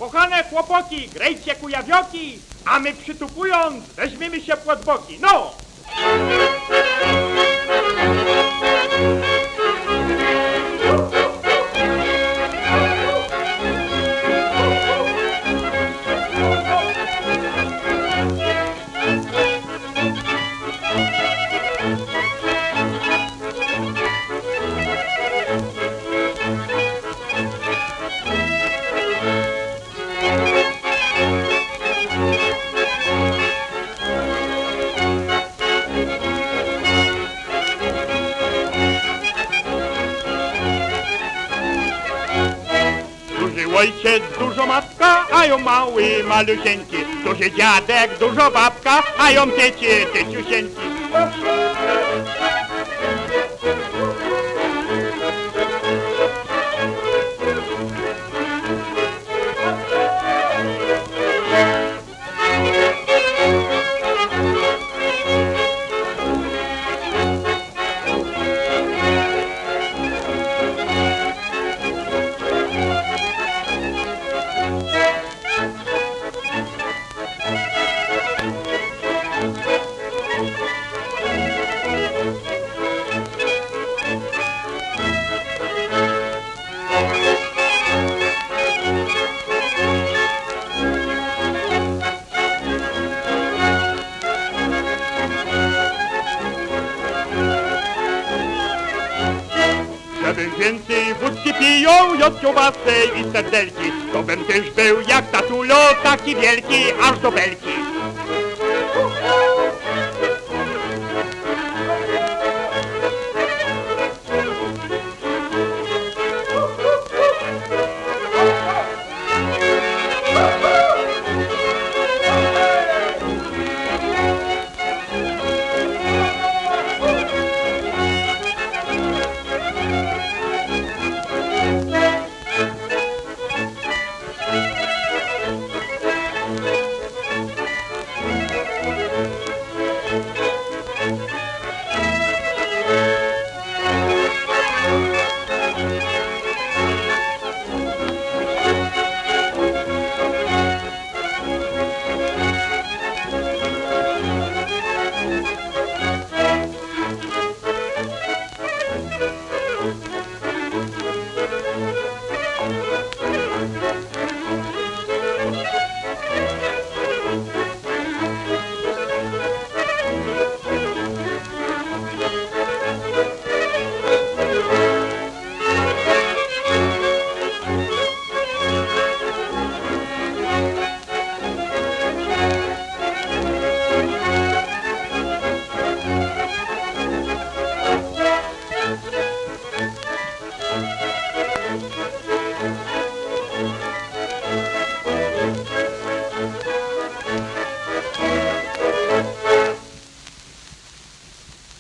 Kochane chłopaki, grejcie kujawioki, a my przytupując weźmiemy się pod boki. No! Duży ojciec, dużo matka, a ją mały, malusieńki. Duży dziadek, dużo babka, a ją dzieci, dzieciusieńki. Żebym więcej wódki piją, od kiełbasy i serdelki, to bym też był jak tatulo, taki wielki, aż do belki.